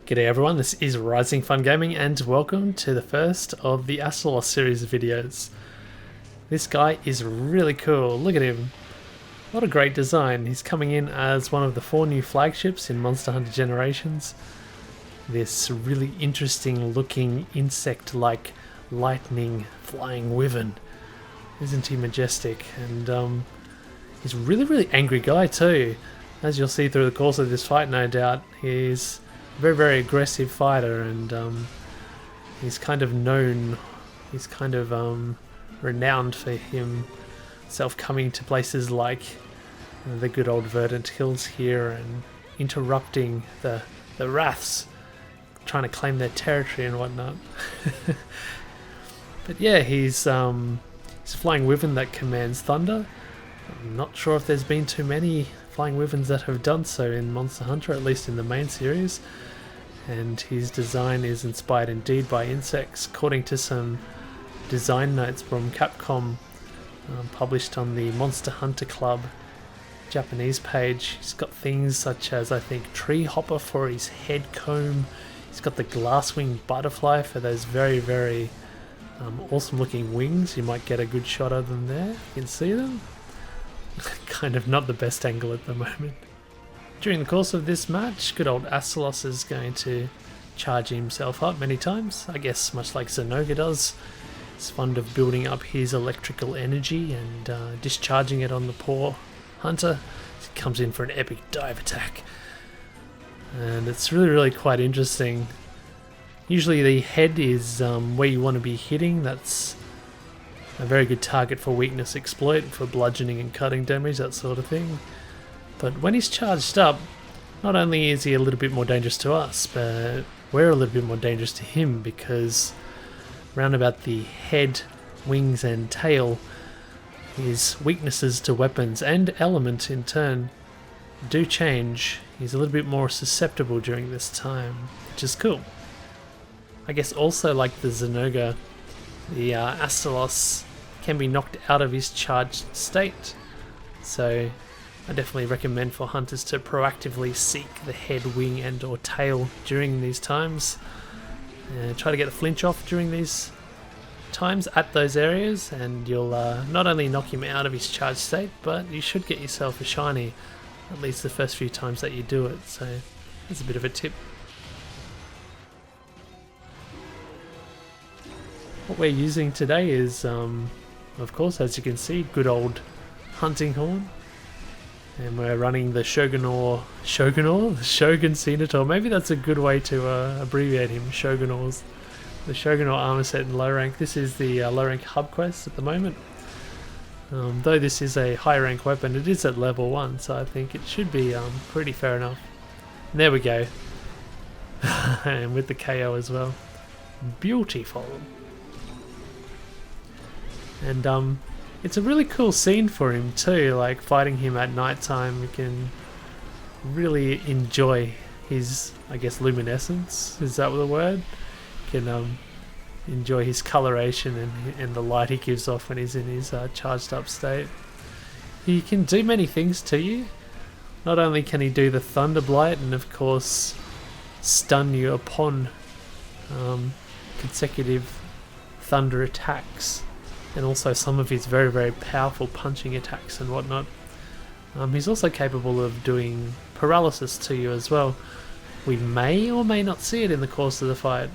G'day everyone, this is RisingFunGaming and welcome to the first of the Astalos series of videos. This guy is really cool, look at him. What a great design. He's coming in as one of the 4 new flagships in Monster Hunter Generations. This really interesting looking insect-like lightning flying wyvern. Isn't he majestic? And he's a really angry guy too. As you'll see through the course of this fight, no doubt, he's very aggressive fighter, and he's kind of known, he's kind of renowned for himself coming to places like the good old Verdant Hills here and interrupting the Wraths, trying to claim their territory and whatnot. But yeah, he's a flying wyvern that commands thunder. I'm not sure if there's been too many flying wyverns that have done so in Monster Hunter, at least in the main series, and his design is inspired indeed by insects, according to some design notes from Capcom published on the Monster Hunter Club Japanese page. He's got things such as, I think, tree hopper for his head comb. He's got the glasswing butterfly for those very awesome looking wings. You might get a good shot of them there, you can see them. Kind of not the best angle at the moment. During the course of this match, good old Astalos is going to charge himself up many times, I guess much like Zenoga does. He's fond of building up his electrical energy and discharging it on the poor hunter. He comes in for an epic dive attack. And it's really quite interesting. Usually the head is where you want to be hitting. That's a very good target for weakness exploit, for bludgeoning and cutting damage, that sort of thing. But when he's charged up, not only is he a little bit more dangerous to us, but we're a little bit more dangerous to him, because round about the head, wings and tail, his weaknesses to weapons and element in turn do change. He's a little bit more susceptible during this time, which is cool. I guess also like the Zenoga, the Astalos can be knocked out of his charged state, so I definitely recommend for hunters to proactively seek the head, wing and or tail during these times. Try to get the flinch off during these times at those areas, and you'll not only knock him out of his charged state, but you should get yourself a shiny at least the first few times that you do it, so that's a bit of a tip. What we're using today is, of course, as you can see, good old hunting horn. And we're running the Shogun Senator. Maybe that's a good way to abbreviate him, Shogunors. The Shogun armor set in low rank. This is the low rank hub quest at the moment. Though this is a high rank weapon, it is at level 1, so I think it should be pretty fair enough. And there we go. And with the KO as well. Beautiful. And it's a really cool scene for him too, like fighting him at night time. You can really enjoy his, I guess, luminescence, is that the word? You can enjoy his coloration and the light he gives off when he's in his charged up state. He can do many things to you. Not only can he do the Thunder Blight and of course stun you upon consecutive thunder attacks, and also some of his very powerful punching attacks and whatnot. He's also capable of doing paralysis to you as well. We may or may not see it in the course of the fight,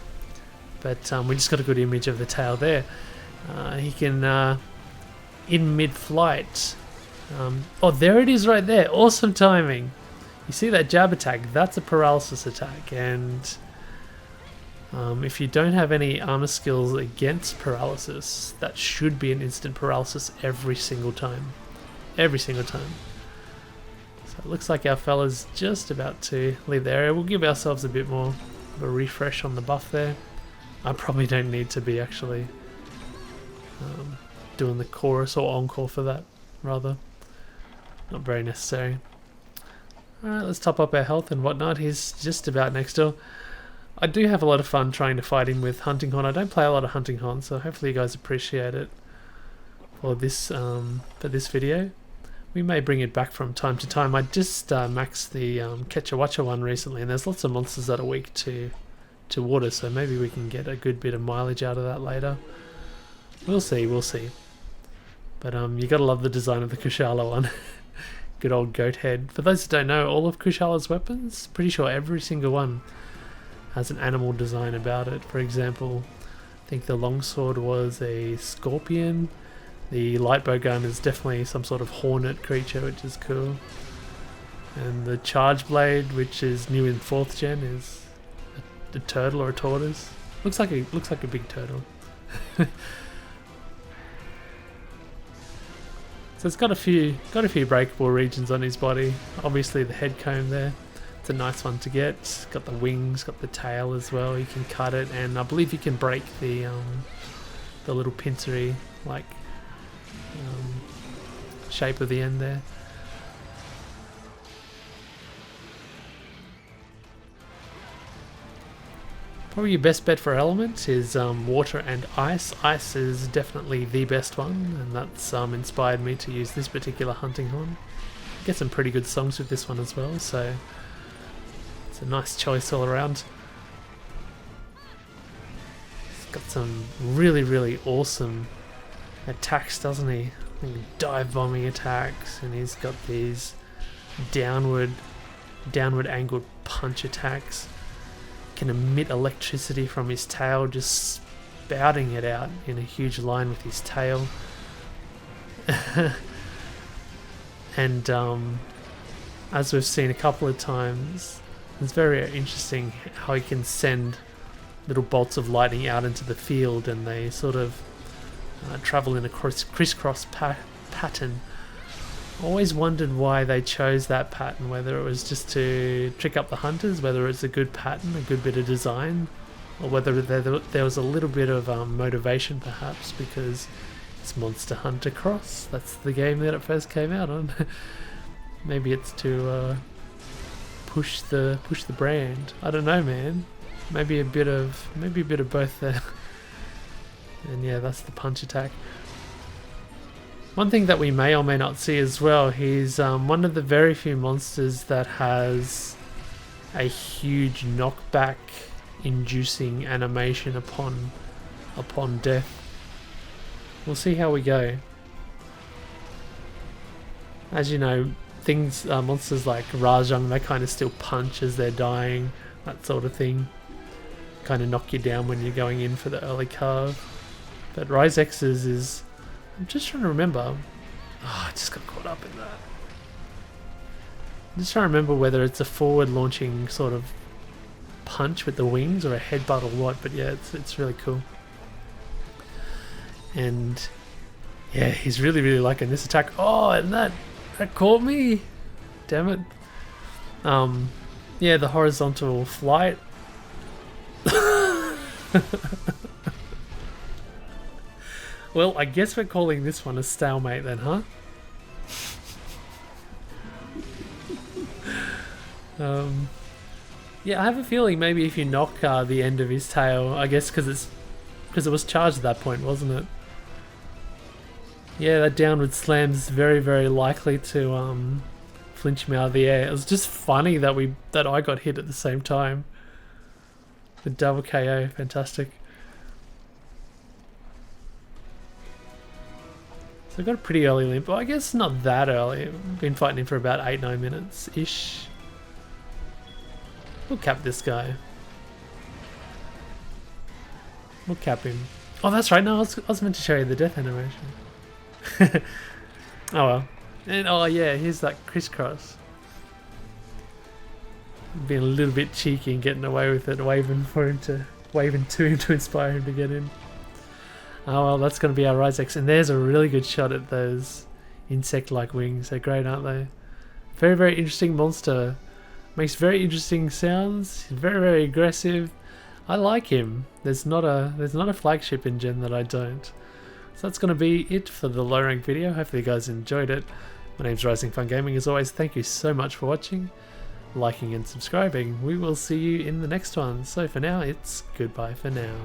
but we just got a good image of the tail there. He can, in mid-flight, oh, there it is right there, awesome timing. You see that jab attack, that's a paralysis attack, and if you don't have any armor skills against paralysis, that should be an instant paralysis every single time. Every single time. So it looks like our fella's just about to leave the area. We'll give ourselves a bit more of a refresh on the buff there. I probably don't need to be actually doing the chorus or encore for that, rather. Not very necessary. Alright, let's top up our health and whatnot. He's just about next door. I do have a lot of fun trying to fight him with Hunting Horn. I don't play a lot of Hunting Horn, so hopefully you guys appreciate it for this video. we may bring it back from time to time. I just maxed the Ketchawacha one recently, and there's lots of monsters that are weak to water, so maybe we can get a good bit of mileage out of that later. We'll see, we'll see. But you gotta love the design of the Kushala one. Good old goat head. For those who don't know, all of Kushala's weapons, pretty sure every single one has an animal design about it. For example, I think the longsword was a scorpion. The lightbow gun is definitely some sort of hornet creature, which is cool. And the charge blade, which is new in 4th gen, is a turtle or a tortoise. Looks like a big turtle. So it's got a few breakable regions on his body. Obviously the head comb there, it's a nice one to get. It's got the wings, got the tail as well. You can cut it, and I believe you can break the little pincery like shape of the end there. Probably your best bet for elements is water and ice. Ice is definitely the best one, and that's inspired me to use this particular hunting horn. Get some pretty good songs with this one as well, so it's a nice choice all around. He's got some really, really awesome attacks, doesn't he? Dive bombing attacks, and he's got these downward angled punch attacks. Can emit electricity from his tail, just spouting it out in a huge line with his tail. And as we've seen a couple of times, it's very interesting how he can send little bolts of lightning out into the field, and they sort of travel in a crisscross pattern. Always wondered why they chose that pattern, whether it was just to trick up the hunters, whether it's a good pattern, a good bit of design, or whether there was a little bit of motivation perhaps because it's Monster Hunter Cross. That's the game that it first came out on. Maybe it's to push the brand. I don't know, man. Maybe a bit of both there. And yeah, that's the punch attack. One thing that we may or may not see as well, he's one of the very few monsters that has a huge knockback inducing animation upon death. We'll see how we go. As you know, monsters like Rajang, they kind of still punch as they're dying, that sort of thing. Kind of knock you down when you're going in for the early carve. But Risex's is... I'm just trying to remember. Oh, I just got caught up in that. I'm just trying to remember whether it's a forward launching sort of punch with the wings or a headbutt or what, but yeah, it's really cool. And yeah, he's really, really liking this attack. Oh, and that caught me. Damn it. Yeah, the horizontal flight. Well, I guess we're calling this one a stalemate then, huh? Yeah, I have a feeling maybe if you knock the end of his tail, I guess because it was charged at that point, wasn't it? Yeah, that downward slam's very, very likely to flinch me out of the air. It was just funny that I got hit at the same time. The double KO, fantastic. So I got a pretty early limp. Well, I guess not that early. I've been fighting him for about 8-9 minutes-ish. We'll cap this guy. We'll cap him. Oh, that's right. No, I was meant to show you the death animation. Oh well. And oh yeah, here's that crisscross. Being a little bit cheeky and getting away with it, waving to him to inspire him to get in. Oh well, that's going to be our Risex, and there's a really good shot at those insect-like wings. They're great, aren't they? Very, very interesting monster. Makes very interesting sounds. He's very, very aggressive. I like him. There's not a flagship in Gen that I don't. So that's going to be it for the low rank video. Hopefully you guys enjoyed it. My name's RisingFunGaming. As always, thank you so much for watching, liking and subscribing. We will see you in the next one. So for now, it's goodbye for now.